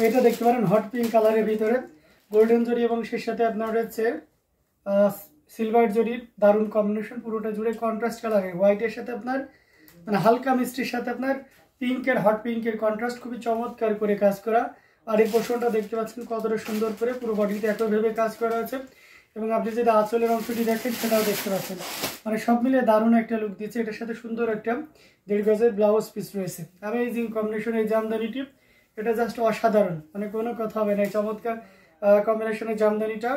এটা দেখতে পারেন হট পিঙ্ক কালারের ভিতরে গোল্ডেন জরি এবং সেই সাথে আপনার রয়েছে সিলভার জরির দারুণ কম্বিনেশন, পুরোটা জুড়ে কন্ট্রাস্ট কালারের হোয়াইটের সাথে আপনার মানে হালকা মিষ্টির সাথে আপনার পিঙ্কের হট পিঙ্কের কন্ট্রাস্ট, খুবই চমৎকার করে কাজ করা। আর এই পোর্শনটা দেখতে পাচ্ছেন কতটা সুন্দর করে পুরো বডিতে একইভাবে কাজ করা আছে। এবং আপনি যদি আঁচলের অংশটি দেখেন সেটাও দেখতে পাচ্ছেন, মানে সব মিলিয়ে দারুণ একটা লুক দিচ্ছে। এটার সাথে সুন্দর একটা 1.5 গজের ব্লাউজ পিস রয়েছে। অ্যামেজিং কম্বিনেশন এই জামদানিটি, এটা জাস্ট অসাধারণ, মানে কোনো কথা হবে না। এই চমৎকার কম্বিনেশনের জামদানিটা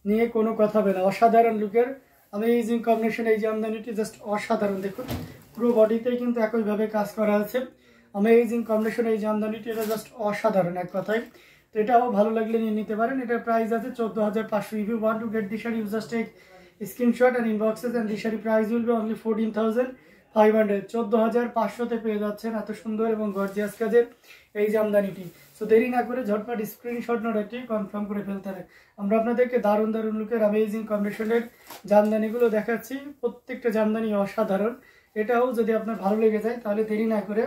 নিয়ে কোনো কথা হবে না। অসাধারণ লুকের অ্যামেজিং কম্বিনেশন এই জামদানিটি জাস্ট অসাধারণ। দেখুন পুরো বডিতেই কিন্তু একইভাবে কাজ করা আছে। অ্যামেজিং কম্বিনেশন এই জামদানিটি, এটা জাস্ট অসাধারণ এক কথায়। তো এটাও ভালো লাগলে নিয়ে নিতে পারেন। এটার প্রাইস আছে 14,500। If you want to get the sari, you just take screenshot and inboxes and the sari price will be only 14,500। 14,500-তে পেয়ে যাচ্ছেন এত সুন্দর এবং গর্জিয়াস কাজের এই জামদানিটি। সো দেরি না করে ঝটপট স্ক্রিনশট নোটটি কনফার্ম করে ফেলতে হবে। আমরা আপনাদেরকে দারুণ দারুণ লুকের অ্যামেজিং কম্বিনেশনের জামদানিগুলো দেখাচ্ছি, প্রত্যেকটা জামদানি অসাধারণ। এটাও যদি আপনার ভালো লেগে যায় তাহলে দেরি না করে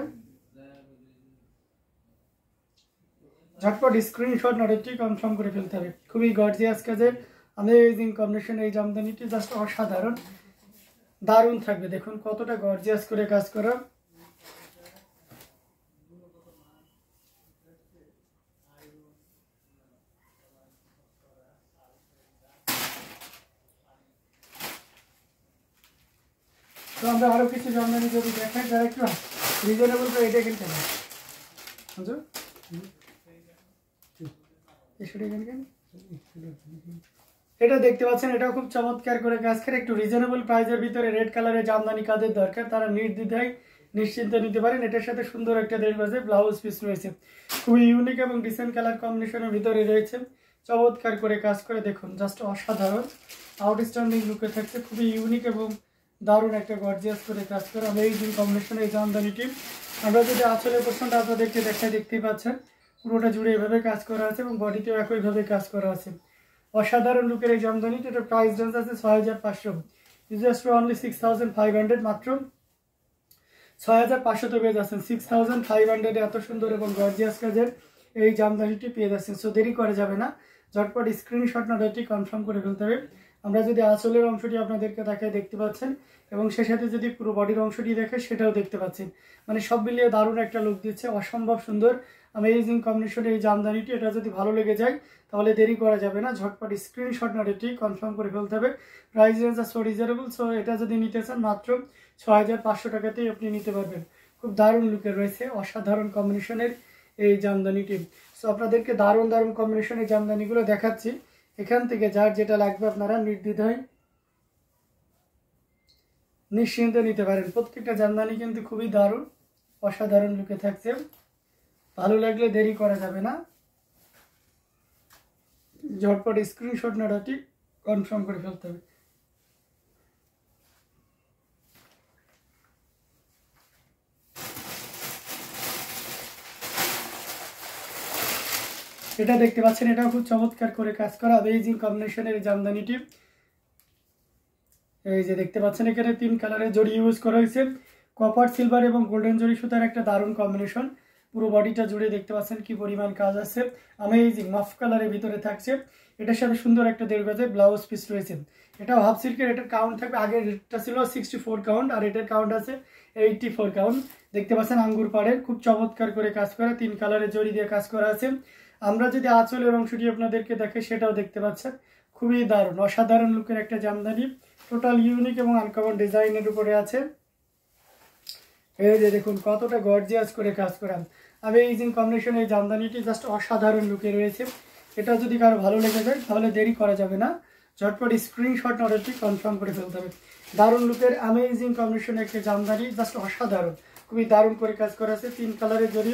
ঝটপট স্ক্রিনশট নোটটি কনফার্ম করে ফেলতে হবে। খুবই গর্জিয়াস কাজের অ্যামেজিং কম্বিনেশন এই জামদানিটি জাস্ট অসাধারণ, দারুণ থাকবে। দেখুন কতটা গর্জিয়াস করে কাজ করা। তো আমরা আরো কিছু জামদানি যদি দেখাই যারা একটু রিজনেবল করে এটা কিনতে হবে। এটা দেখতে পাচ্ছেন, এটাও খুব চমৎকার করে কাজ করে। একটু রিজনেবল প্রাইসের ভিতরে রেড কালারের জামদানি কাদের দরকার তারা নির্দ্বিধায় নিশ্চিন্তে নিতে পারেন। এটার সাথে সুন্দর একটা 1.5 গজের ব্লাউজ পিস রয়েছে, খুবই ইউনিক এবং ডিসেন্ট কালার কম্বিনেশনের ভিতরে রয়েছে। চমৎকার করে কাজ করে, দেখুন জাস্ট অসাধারণ আউটস্ট্যান্ডিং লুকে থাকছে। খুবই ইউনিক এবং দারুণ একটা গর্জিয়াস করে কাজ করে অ্যামেজিং কম্বিনেশন এই জামদানিটি। আমরা যদি আঁচলের পোর্শনটা আপনাদেরকে দেখতেই পাচ্ছেন, পুরোটা জুড়ে এভাবে কাজ করা আছে এবং বডিতেও একইভাবে কাজ করা আছে। অসাধারণ লুকের এই জামদানিটি, এটার প্রাইস রেঞ্জ আছে 6,500। জাস্ট অনলি 6,500, মাত্র 6,500 পেয়ে যাচ্ছেন। 6,500 এত সুন্দর এবং গর্জিয়াস কাজের এই জামদানিটি পেয়ে যাচ্ছেন। সো দেরি করা যাবে না, ঝটপট স্ক্রিনশট নোটটি কনফার্ম করে ফেলতে হবে। আমরা যদি আঁচলের অংশটি আপনাদেরকে দেখায় দেখতে পাচ্ছেন এবং সে সাথে যদি পুরো বডির অংশটি দেখে সেটাও দেখতে পাচ্ছেন, মানে সব মিলিয়ে দারুণ একটা লুক দিচ্ছে। অসম্ভব সুন্দর অ্যামেজিং কম্বিনেশনের এই জামদানিটি, এটা যদি ভালো লেগে যায় তাহলে দেরি করা যাবে না, ঝটপট স্ক্রিনশট নোটটি কনফার্ম করে ফেলতে হবে। প্রাইস রেঞ্জ আর সো রিজনেবল। সো এটা যদি নিতে চান মাত্র 6,500 টাকাতেই আপনি নিতে পারবেন। খুব দারুণ লুকের রয়েছে অসাধারণ কম্বিনেশনের এই জামদানিটি। সো আপনাদেরকে দারুণ দারুণ কম্বিনেশনের জামদানিগুলো দেখাচ্ছি। এখান থেকে যার যেটা লাগবে আপনারা নির্দ্বিধায় নিশ্চিন্তে নিতে পারেন। প্রত্যেকটা জামদানি কিন্তু খুবই দারুণ অসাধারণ লুকে থাকছে, ভালো লাগলে দেরি করা যাবে না, ঝটপট স্ক্রিনশট নোটটি কনফার্ম করে ফেলতে হবে। এটা দেখতে পাচ্ছেন, এটাও খুব চমৎকার করে কাজ করা অ্যামেজিং কম্বিনেশনের জামদানিটি। এই যে দেখতে পাচ্ছেন এখানে 3 কালারের জড়ি ইউজ করা হয়েছে, কপার সিলভার এবং গোল্ডেন জড়ি সুতার একটা দারুণ কম্বিনেশন। পুরো বডিটা জুড়ে দেখতে পাচ্ছেন কি পরিমাণ কাজ আছে, অ্যামেজিং মাফ কালারের ভিতরে থাকছে। এটার সাথে সুন্দর একটা 1.5 গজের ব্লাউজ পিস রয়েছে। এটাও হাফ সিল্কের, এটার কাউন্ট থাকবে, আগের রেটটা ছিল 64 কাউন্ট আর এটার কাউন্ট আছে 84 কাউন্ট। দেখতে পাচ্ছেন আঙ্গুর পাড়ের খুব চমৎকার করে কাজ করা, 3 কালারের জড়ি দিয়ে কাজ করা আছে। আমরা যদি আঁচলের অংশটি আপনাদেরকে দেখে সেটাও দেখতে পাচ্ছেন, খুবই দারুণ অসাধারণ লুকের একটা জামদানি, টোটাল ইউনিক এবং আনকমন ডিজাইনের উপরে আছে। এই যে দেখুন কতটা গর্জিয়াস করে কাজ করা অ্যামেজিং কম্বিনেশন এই জামদানিটি জাস্ট অসাধারণ লুকে রয়েছে। এটা যদি কারো ভালো লেগে যায় তাহলে দেরি করা যাবে না, ঝটপট স্ক্রিনশট নোটটি কনফার্ম করে ফেলতে হবে। দারুণ লুকের অ্যামেজিং কম্বিনেশনের একটা জামদানি জাস্ট অসাধারণ, খুবই দারুণ করে কাজ করা আছে। 3 কালারের জড়ি,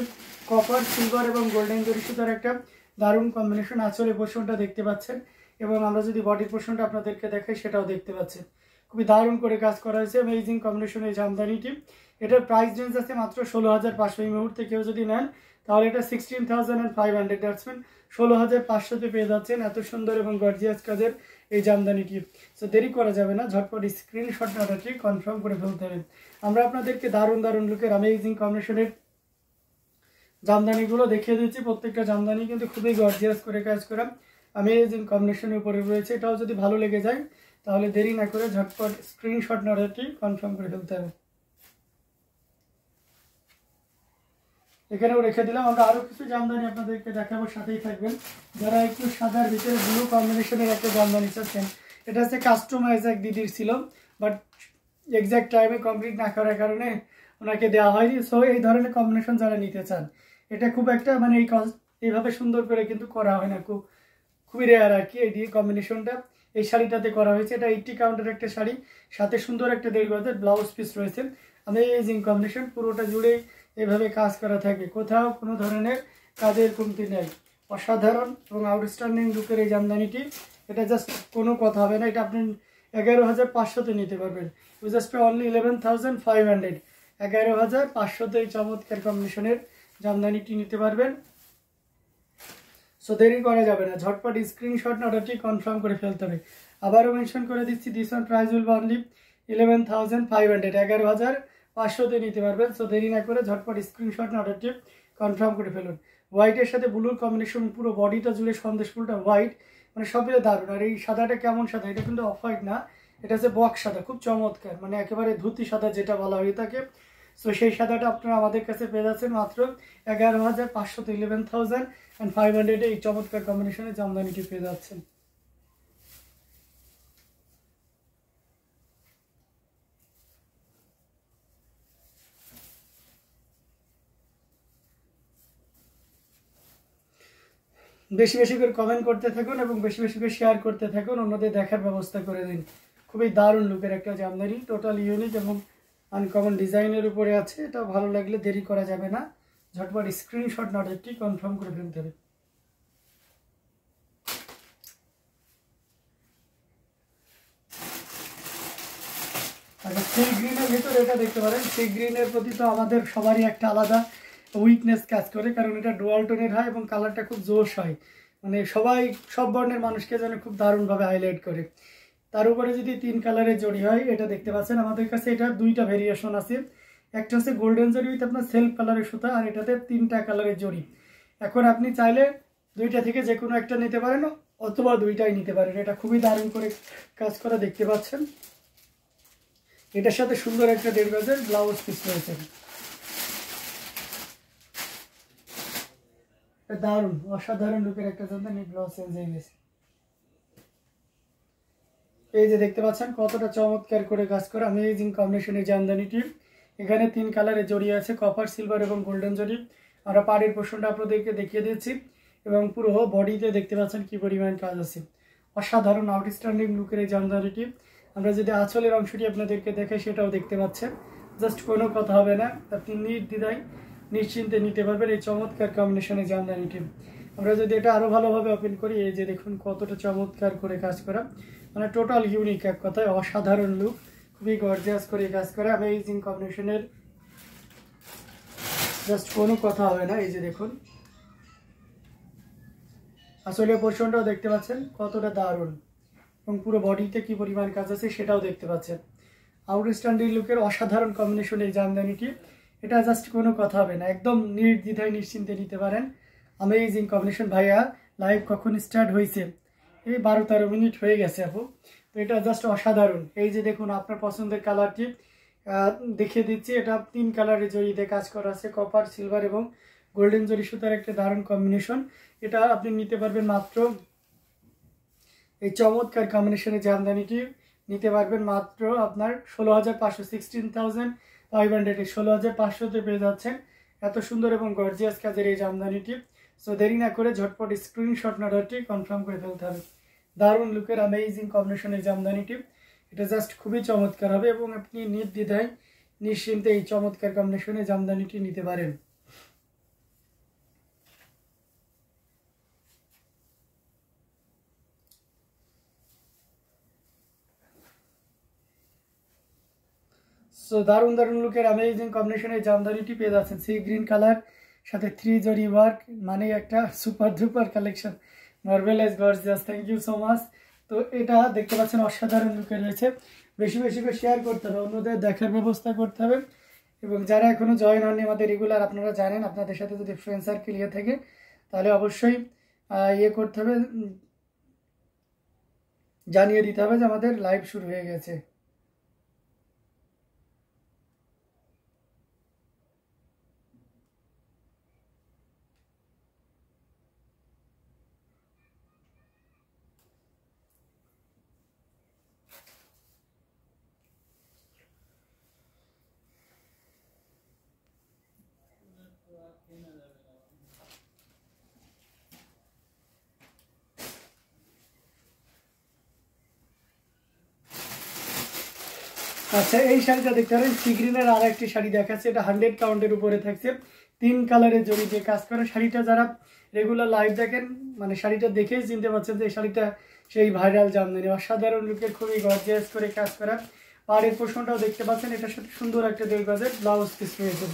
কপার সিলভার এবং গোল্ডেন জড়ি সুতার একটা দারুণ কম্বিনেশন। আঁচলের পোর্শনটা দেখতে পাচ্ছেন এবং আমরা যদি বডির পোর্শনটা আপনাদেরকে দেখাই সেটাও দেখতে পাচ্ছেন, খুবই দারুণ করে কাজ করা হয়েছে অ্যামেজিং কম্বিনেশনের এই জামদানিটি। এটার প্রাইস রেঞ্জ আছে মাত্র 16,500। এই মুহূর্তে কেউ যদি নেন তাহলে এটা 16,500 ব্যাটসম্যান 16,500-তে পেয়ে যাচ্ছেন এত সুন্দর এবং গর্জিয়াস কাজের এই জামদানিটি। সো দেরি করা যাবে না, ঝটপট স্ক্রিনশট নোটটি কনফার্ম করে ফেলতে হবে। আমরা আপনাদেরকে দারুণ দারুণ লুকের অ্যামেজিং কম্বিনেশনের জামদানিগুলো দেখিয়ে দিচ্ছি। প্রত্যেকটা জামদানি কিন্তু খুবই গর্জিয়াস করে কাজ করা, অ্যামেজিং কম্বিনেশনের উপরে রয়েছে। এটাও যদি ভালো লেগে যায় তাহলে দেরি না করে ঝটপট স্ক্রিনশট অর্ডারটি কনফার্ম করে ফেলতে হবে। এখানেও রেখে দিলাম। আমরা আরও কিছু জামদানি আপনাদেরকে দেখাবো, সাথেই থাকবেন। যারা একটু সাদার ভিতরে ব্লু কম্বিনেশনের একটা জামদানি চাচ্ছেন, এটা হচ্ছে কাস্টমাইজ এক দিদির ছিল, বাট এক্সাক্ট টাইমে কমপ্লিট না করার কারণে ওনাকে দেওয়া হয়নি। সো এই ধরনের কম্বিনেশন যারা নিতে চান, এটা খুব একটা মানে এইভাবে সুন্দর করে কিন্তু করা হয় না, খুবই রেয়ার আর কি। এই কম্বিনেশনটা এই শাড়িটাতে করা হয়েছে। এটা 80 কাউন্টের একটা শাড়ি, সাথে সুন্দর একটা 1.5 গজের ব্লাউজ পিস রয়েছে। অ্যামেজিং কম্বিনেশন, পুরোটা জুড়ে এভাবে কাজ করা থাকে, কোথাও কোনো ধরনের কাজের কমতি নেই। অসাধারণ এবং আউটস্ট্যান্ডিং লুকের এই জামদানিটি, এটা জাস্ট কোনো কথা হবে না। এটা আপনি 11,500-তে নিতে পারবেন, জাস্ট অনলি 11,500। 11,500-তে এই চমৎকার কম্বিনেশনের জামদানিটি নিতে পারবেন। সো দেরি করা যাবে না, ঝটপট স্ক্রিনশট অর্ডারটি কনফার্ম করে ফেলতে হবে। আবারও মেনশন করে দিচ্ছি, this one price will be only 11,500। 11,500-তে নিতে পারবেন। সো দেরি না করে ঝটপট স্ক্রিনশট অর্ডারটি কনফার্ম করে ফেলুন। হোয়াইটের সাথে ব্লুর কম্বিনেশন, পুরো বডিটা জুড়ে সন্দেশ ফুলটা হোয়াইট, মানে সবই দারুণ। আর এই সাদাটা কেমন সাদা, এটা কিন্তু অফ হোয়াইট না, এটা হচ্ছে বক্স সাদা, খুব চমৎকার, মানে একেবারে ধুতি সাদা যেটা বলা হয়ে থাকে। সো সেই সাদাটা আপনারা আমাদের কাছে পেয়ে যাচ্ছেন মাত্র 11,500-তে, 11,500-এ এই চমৎকার কম্বিনেশনে জামদানিটি পেয়ে যাচ্ছেন। বেশি বেশি করে কমেন্ট করতে থাকুন এবং বেশি বেশি করে শেয়ার করতে থাকুন, অন্যদের দেখার ব্যবস্থা করে দিন। খুবই দারুণ লুকের একটা জামদানি, টোটাল ইউনিক এবং আনকমন ডিজাইনের উপরে আছে। এটা ভালো লাগলে দেরি করা যাবে না, ঝটপট স্ক্রিনশট অর্ডারটি কনফার্ম করে ফেলতে হবে। আচ্ছা, সি গ্রিনের ভিতরে এটা দেখতে পারেন। সি গ্রিনের প্রতি তো আমাদের সবারই একটা আলাদা উইকনেস কাজ করে, কারণ এটা ডুয়াল টোনের হয় এবং কালারটা খুব জোশ হয়, মানে সব বর্ণের মানুষকে যেন খুব দারুণভাবে হাইলাইট করে। তার উপরে যদি 3 কালারের জড়ি হয়, এটা দেখতে পাচ্ছেন আমাদের কাছে এটা 2টা ভেরিয়েশন আছে। একটা হচ্ছে গোল্ডেন জড়ি উইথ আপনার সেলফ কালারের সুতা, আর এটাতে 3টা কালারের জড়ি। এখন আপনি চাইলে 2টা থেকে যে কোনো একটা নিতে পারেন, অথবা 2টাই নিতে পারেন। এটা খুবই দারুণ করে কাজ করা দেখতে পাচ্ছেন। এটার সাথে সুন্দর একটা 1.5 গজের ব্লাউজ পিস রয়েছে। দারুণ অসাধারণ লুকের একটা জামদানি, ব্লাউজ চেঞ্জ হয়ে গেছে। এই যে দেখতে পাচ্ছেন কতটা চমৎকার করে কাজ করা অ্যামেজিং কম্বিনেশনের জামদানিটি। এখানে 3 কালারের জড়ি আছে, কপার, সিলভার এবং গোল্ডেন জড়ি। আমরা পাড়ের পোর্শনটা আপনাদেরকে দেখিয়ে দিচ্ছি এবং পুরো বডিতে দেখতে পাচ্ছেন কি পরিমাণ কাজ আছে। অসাধারণ আউটস্ট্যান্ডিং লুকের এই জামদানিটি। আমরা যদি আঁচলের অংশটি আপনাদেরকে দেখাই, সেটাও দেখতে পাচ্ছেন। জাস্ট কোনো কথা হবে না, আপনি নির্দ্বিধায় নিশ্চিন্তে নিতে পারবেন এই চমৎকার কম্বিনেশনের জামদানিটি। আমরা যদি এটা আরও ভালোভাবে ওপেন করি, এই যে দেখুন কতটা চমৎকার করে কাজ করা, মানে টোটাল ইউনিক, এক কথায় অসাধারণ লুক, খুবই গর্জিয়াস করে কাজ করা, অ্যামেজিং কম্বিনেশনের, জাস্ট কোনো কথা হবে না। এই যে দেখুন আসলে পোর্শনটাও দেখতে পাচ্ছেন কতটা দারুণ, এবং পুরো বডিতে কি পরিমাণ কাজ আছে সেটাও দেখতে পাচ্ছেন। আউটস্ট্যান্ডিং লুকের অসাধারণ কম্বিনেশন এই জামদানিটি, এটা জাস্ট কোনো কথা হবে না, একদম নির্দ্বিধায় নিশ্চিন্তে নিতে পারেন। Amazing combination. ভাইয়া লাইভ কখন স্টার্ট হয়েছে? এই 12-13 মিনিট হয়ে গেছে আপু। তো এটা জাস্ট অসাধারণ। এই যে দেখুন আপনার পছন্দের কালারটি দেখিয়ে দিচ্ছি। এটা 3 কালারের জড়িতে কাজ করা আছে, কপার, সিলভার এবং গোল্ডেন জরি সুতার একটা দারুণ কম্বিনেশন। এটা আপনি নিতে পারবেন মাত্র, এই চমৎকার কম্বিনেশনের জামদানিটি নিতে পারবেন মাত্র আপনার 16,500, 16,500। 16,500-তে পেয়ে যাচ্ছেন এত সুন্দর এবং গর্জিয়াস কাজের এই জামদানিটি। সো দেরি না করে ঝটপট স্ক্রিনশট অর্ডারটি কনফার্ম করে ফেলতে হবে। দারুণ লুকের অ্যামেজিং কম্বিনেশনের জামদানিটি, এটা জাস্ট খুবই চমৎকার হবে এবং আপনি নির্দ্বিধায় নিশ্চিন্তে এই চমৎকার কম্বিনেশনের জামদানিটি নিতে পারেন। সো দারুণ দারুণ লুকের অ্যামেজিং কম্বিনেশনের জামদানিটি পেয়ে যাচ্ছেন। সি গ্রিন কালার সাথে 3 জরি ওয়ার্ক, মানে একটা super duper collection, marvellous gorgeous. Thank you so much. তো এটা দেখতে পাচ্ছেন অসাধারণ লুকে রয়েছে। বেশি বেশি করে শেয়ার করতে হবে, অন্যদের দেখার ব্যবস্থা করতে হবে এবং যারা এখনো জয়েন হননি আমাদের রেগুলার, আপনারা জানেন আপনাদের সাথে যদি ফ্রেন্ড সার্কেল ইয়ে থাকে তাহলে অবশ্যই ইয়ে করতে হবে, জানিয়ে দিতে হবে যে আমাদের লাইভ শুরু হয়ে গেছে। আচ্ছা, এই শাড়িটা দেখতে পারেন সি গ্রিনের আর একটি শাড়ি দেখাচ্ছে, এটা 100 কাউন্টের উপরে থাকছে, 3 কালারের জড়ি দিয়ে কাজ করে শাড়িটা। যারা রেগুলার লাইভ দেখেন মানে শাড়িটা দেখেই চিনতে পারছেন যে এই শাড়িটা সেই ভাইরাল জামদানি, অসাধারণ লুকের, খুবই গর্জিয়াস করে কাজ করা। পাড়ের পোর্শনটাও দেখতে পাচ্ছেন, এটার সাথে সুন্দর একটা 2 গজের ব্লাউজ পিস রয়েছে।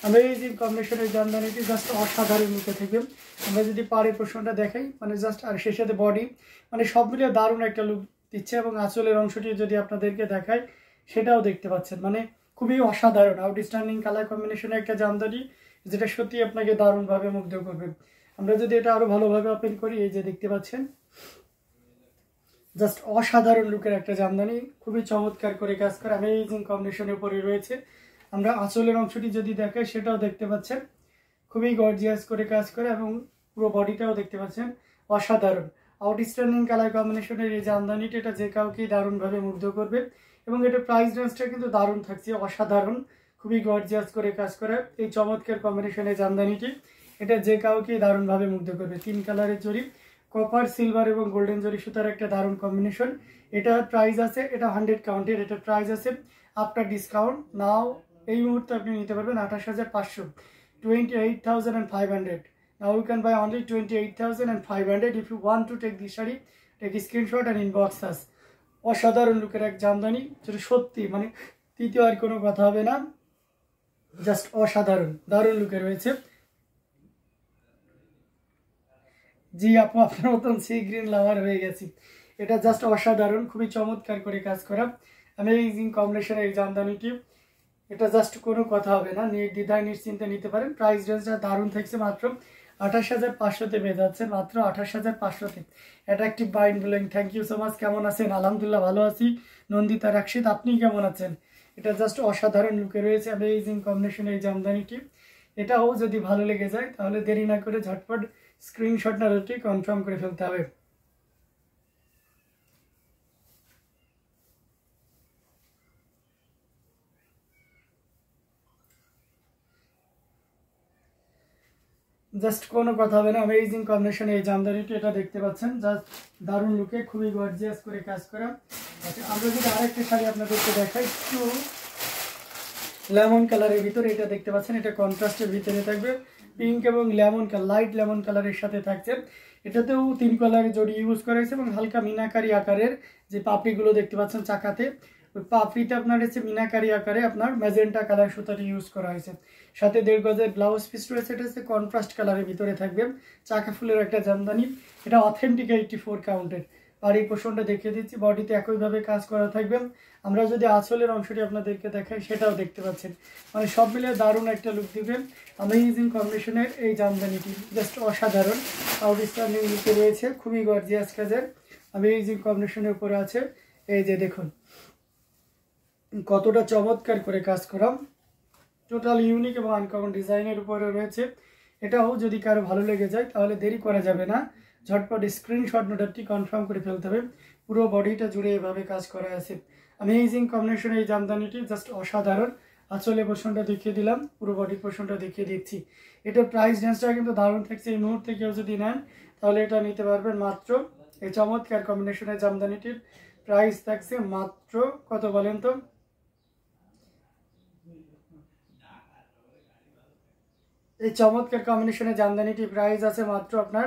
আমরা এই যে কম্বিনেশনের জামদানিটি জাস্ট অসাধারণ লুকে থেকে, আমরা যদি পাড়ের পোর্শনটা দেখাই মানে জাস্ট, আর সেই সাথে বডি মানে সব মিলিয়ে দারুণ একটা লুক দিচ্ছে। এবং আঁচলের অংশটি যদি আপনাদেরকে দেখাই সেটাও দেখতে পাচ্ছেন, মানে খুবই অসাধারণ আউটস্ট্যান্ডিং কালার কম্বিনেশনের একটা জামদানি, যেটা সত্যি আপনাকে দারুণভাবে মুগ্ধ করবে। আমরা যদি এটা আরো ভালোভাবে ওপেন করি, এই যে দেখতে পাচ্ছেন জাস্ট অসাধারণ লুকের একটা জামদানি, খুবই চমৎকার করে কাজ করে অ্যামেজিং কম্বিনেশনের উপরে রয়েছে। আমরা আঁচলের অংশটি যদি দেখাই সেটাও দেখতে পাচ্ছেন, খুবই গর্জিয়াস করে কাজ করে, এবং পুরো বডিটাও দেখতে পাচ্ছেন অসাধারণ আউটস্ট্যান্ডিং কালার কম্বিনেশনের এই জামদানিটা, এটা যে কাউকেই দারুণভাবে মুগ্ধ করবে। এবং এটার প্রাইস রেঞ্জটা কিন্তু দারুণ থাকছে, অসাধারণ, খুবই গর্জিয়াস করে কাজ করে এই চমৎকার কম্বিনেশনের জামদানিটি, এটা যে কাউকেই দারুণভাবে মুগ্ধ করবে। 3 কালারের জড়ি, কপার, সিলভার এবং গোল্ডেন জরি সুতার একটা দারুণ কম্বিনেশন। এটার প্রাইস আছে, এটা 100 কাউন্টের, এটার প্রাইস আছে আফটার ডিসকাউন্ট নাও এই মুহূর্তে আপনি নিতে পারবেন 28,500, 28,500। Now you can buy only 28,500. If you want to take this sari, take a screenshot and inbox us. অসাধারণ লুকের এক জামদানি, যেটা সত্যি মানে তৃতীয় আর কোনো কথা হবে না, জাস্ট অসাধারণ দারুণ লুকে রয়েছে। জি আপু, আপনার মতন সি গ্রিন লাভার হয়ে গেছি। এটা জাস্ট অসাধারণ, খুবই চমৎকার করে কাজ করা অ্যামেজিং কম্বিনেশনের এই জামদানিটি, এটা জাস্ট কোনো কথা হবে না, নির্দ্বিধায় নিশ্চিন্তে নিতে পারেন। প্রাইস রেঞ্জটা দারুণ থাকছে, মাত্র 28,500-তে পেয়ে যাচ্ছে, মাত্র 28,500-তে। Attractive mind blowing, thank you so much. কেমন আছেন? আলহামদুলিল্লাহ ভালো আছি। নন্দিতা রাক্ষিত, আপনি কেমন আছেন? এটা জাস্ট অসাধারণ লুকে রয়েছে অ্যামেজিং কম্বিনেশনের এই জামদানিটি। এটাও যদি ভালো লেগে যায় তাহলে দেরি না করে ঝটপট স্ক্রিনশট না রেটে কনফার্ম করে ফেলতে হবে। জাস্ট কোনো কথা হবে না, অ্যামেজিং কম্বিনেশন এই জামদানিটি, এটা দেখতে পাচ্ছেন জাস্ট দারুণ লুকে, খুবই গর্জিয়াস করে কাজ করা। আচ্ছা, আমরা যদি আরেকটা শাড়ি আপনাদেরকে দেখাই, একটু লেমন কালারের ভিতরে, এটা দেখতে পাচ্ছেন, এটা কন্ট্রাস্টের ভিতরে থাকবে, পিঙ্ক এবং লেমন কালার, লাইট লেমন কালারের সাথে থাকছে। এটাতেও 3 কালারের জড়ি ইউজ করা হয়েছে, এবং হালকা মিনাকারি আকারের যে পাপড়িগুলো দেখতে পাচ্ছেন চাকাতে, ওই পাপড়িতে আপনার হচ্ছে মিনাকারি আকারে আপনার ম্যাজেন্টা কালার সুতাটি ইউজ করা হয়েছে। সাথে 1.5 গজের ব্লাউজ পিস রয়েছে, এটা হচ্ছে কন্ট্রাস্ট কালারের ভিতরে থাকবে, চাকা ফুলের একটা জামদানি, এটা অথেন্টিক 84 কাউন্টের। আর এই পোর্শনটা দেখিয়ে দিচ্ছি, বডিতে একইভাবে কাজ করা থাকবে। আমরা যদি আঁচলের অংশটি আপনাদেরকে দেখাই সেটাও দেখতে পাচ্ছেন, মানে সব মিলে দারুণ একটা লুক দিবে অ্যামেজিং কম্বিনেশনের এই জামদানিটি, জাস্ট অসাধারণ আউটস্ট্যান্ডিং লুকে রয়েছে, খুবই গর্জিয়াস কাজের অ্যামেজিং কম্বিনেশনের উপরে আছে। এই যে দেখুন কতটা চমৎকার করে কাজ করা, টোটাল ইউনিক এবং আনকমন ডিজাইনের উপরে রয়েছে। এটাও যদি কারো ভালো লেগে যায় তাহলে দেরি করা যাবে না, ঝটপট স্ক্রিনশট নোটটি কনফার্ম করে ফেলতে হবে। পুরো বডিটা জুড়ে এভাবে কাজ করা আছে, অ্যামেজিং কম্বিনেশন এই জামদানিটি, জাস্ট অসাধারণ। আঁচলে পোর্শনটা দেখিয়ে দিলাম, পুরো বডি পোর্শনটা দেখিয়ে দিচ্ছি। এটার প্রাইস রেঞ্জটা কিন্তু দারুণ থাকছে, এই মুহূর্তে কেউ যদি নেন তাহলে এটা নিতে পারবেন মাত্র, এই চমৎকার কম্বিনেশনের জামদানিটির প্রাইস থাকছে মাত্র কত বলেন তো? এই চমৎকার কম্বিনেশনের জামদানিটি প্রাইস আছে মাত্র আপনার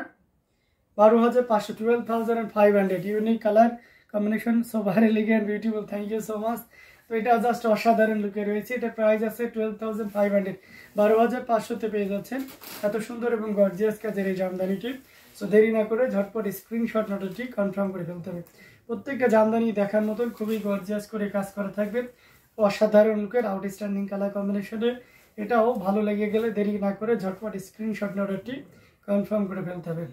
12,500, 12,500। Unique colour combination, so very elegant, beautiful, thank you so much. তো এটা জাস্ট অসাধারণ লুকে রয়েছে, এটা প্রাইস আছে 12,500, 12,500-তে পেয়ে যাচ্ছেন এত সুন্দর এবং গর্জিয়াস কাজের এই জামদানিটি। সো দেরি না করে ঝটপট স্ক্রিনশট নোটটি কনফার্ম করে ফেলতে হবে। প্রত্যেকটা জামদানি দেখার মতন খুবই গর্জিয়াস করে কাজ করা থাকবে, অসাধারণ লুকের আউটস্ট্যান্ডিং কালার কম্বিনেশনে। এটাও ভালো লেগে গেলে দেরি না করে ঝটপট স্ক্রিনশট নিয়ে অর্ডারটি কনফার্ম করে ফেলতে হবে।